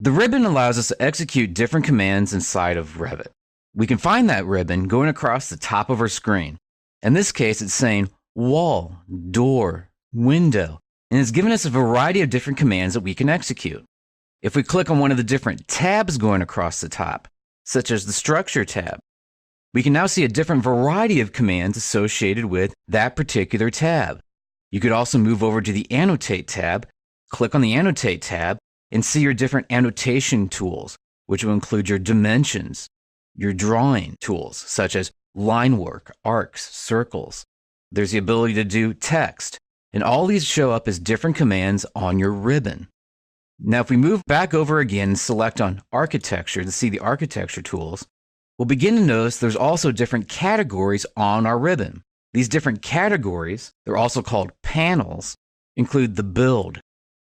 The ribbon allows us to execute different commands inside of Revit. We can find that ribbon going across the top of our screen. In this case, it's saying wall, door, window, and it's giving us a variety of different commands that we can execute. If we click on one of the different tabs going across the top, such as the Structure tab, we can now see a different variety of commands associated with that particular tab. You could also move over to the Annotate tab, click on the Annotate tab, and see your different annotation tools, which will include your dimensions, your drawing tools, such as line work, arcs, circles. There's the ability to do text, and all these show up as different commands on your ribbon. Now, if we move back over again and select on Architecture to see the Architecture tools, we'll begin to notice there's also different categories on our ribbon. These different categories, they're also called panels, include the Build,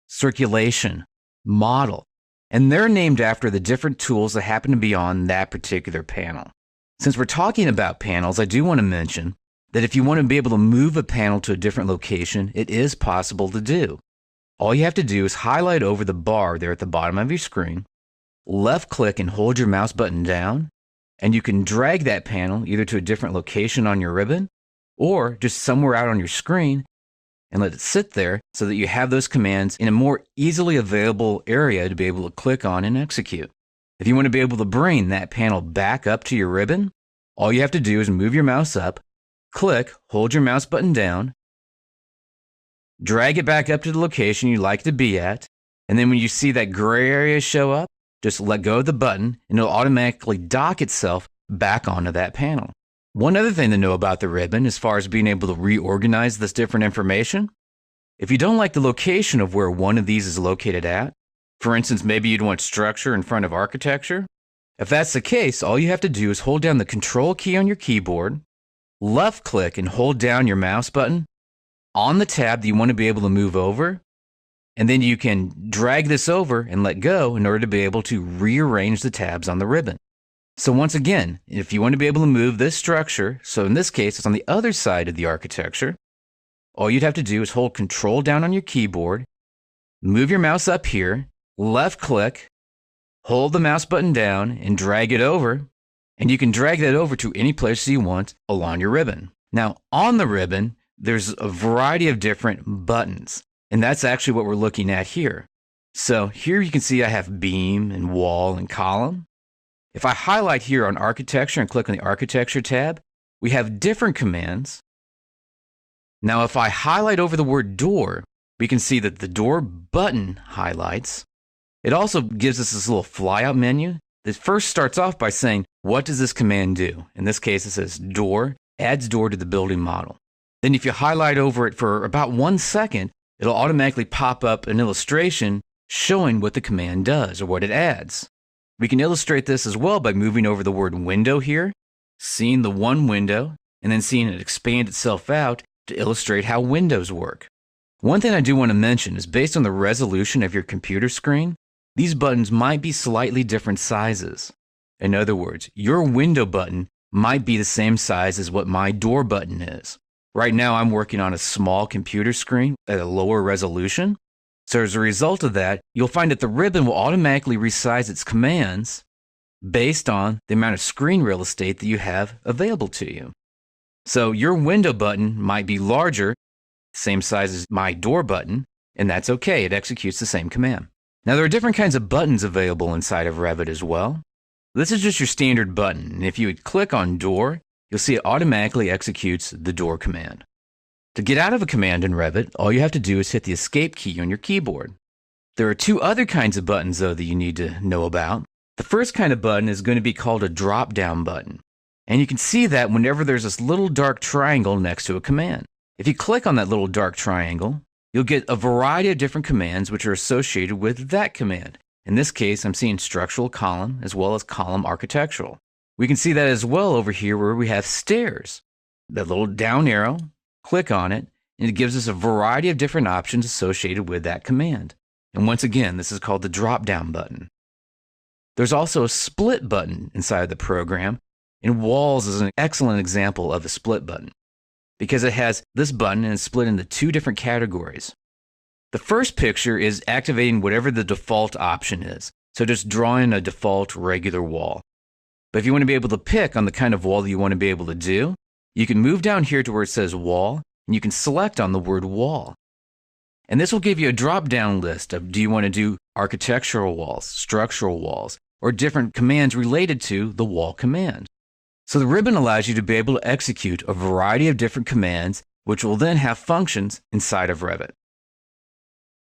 Circulation, Model, and they're named after the different tools that happen to be on that particular panel. Since we're talking about panels, I do want to mention that if you want to be able to move a panel to a different location, it is possible to do. All you have to do is highlight over the bar there at the bottom of your screen, left click and hold your mouse button down, and you can drag that panel either to a different location on your ribbon or just somewhere out on your screen and let it sit there so that you have those commands in a more easily available area to be able to click on and execute. If you want to be able to bring that panel back up to your ribbon, all you have to do is move your mouse up, click, hold your mouse button down, drag it back up to the location you'd like to be at, and then when you see that gray area show up, just let go of the button and it'll automatically dock itself back onto that panel. One other thing to know about the ribbon as far as being able to reorganize this different information, if you don't like the location of where one of these is located at, for instance, maybe you'd want structure in front of architecture, if that's the case, all you have to do is hold down the Control key on your keyboard, left click and hold down your mouse button on the tab that you want to be able to move over, and then you can drag this over and let go in order to be able to rearrange the tabs on the ribbon. So once again, if you want to be able to move this structure, so in this case it's on the other side of the architecture, all you'd have to do is hold Control down on your keyboard, move your mouse up here, left click, hold the mouse button down and drag it over, and you can drag that over to any place you want along your ribbon. Now on the ribbon, there's a variety of different buttons, and that's actually what we're looking at here. So here you can see I have beam and wall and column. If I highlight here on Architecture and click on the Architecture tab, we have different commands. Now if I highlight over the word door, we can see that the door button highlights. It also gives us this little flyout menu that first starts off by saying, what does this command do? In this case, it says door, adds door to the building model. Then if you highlight over it for about 1 second, it'll automatically pop up an illustration showing what the command does or what it adds. We can illustrate this as well by moving over the word window here, seeing the one window, and then seeing it expand itself out to illustrate how windows work. One thing I do want to mention is based on the resolution of your computer screen, these buttons might be slightly different sizes. In other words, your window button might be the same size as what my door button is. Right now I'm working on a small computer screen at a lower resolution. So as a result of that, you'll find that the ribbon will automatically resize its commands based on the amount of screen real estate that you have available to you. So your window button might be larger, same size as my door button, and that's okay. It executes the same command. Now there are different kinds of buttons available inside of Revit as well. This is just your standard button, and if you would click on door, you'll see it automatically executes the door command. To get out of a command in Revit, all you have to do is hit the escape key on your keyboard. There are two other kinds of buttons though that you need to know about. The first kind of button is going to be called a drop-down button. And you can see that whenever there's this little dark triangle next to a command. If you click on that little dark triangle, you'll get a variety of different commands which are associated with that command. In this case, I'm seeing structural column as well as column architectural. We can see that as well over here where we have stairs. That little down arrow, click on it, and it gives us a variety of different options associated with that command. And once again, this is called the drop-down button. There's also a split button inside of the program, and walls is an excellent example of a split button because it has this button and it's split into two different categories. The first picture is activating whatever the default option is. So just draw in a default regular wall. But if you want to be able to pick on the kind of wall that you want to be able to do, you can move down here to where it says wall, and you can select on the word wall. And this will give you a drop-down list of, do you want to do architectural walls, structural walls, or different commands related to the wall command. So the ribbon allows you to be able to execute a variety of different commands, which will then have functions inside of Revit.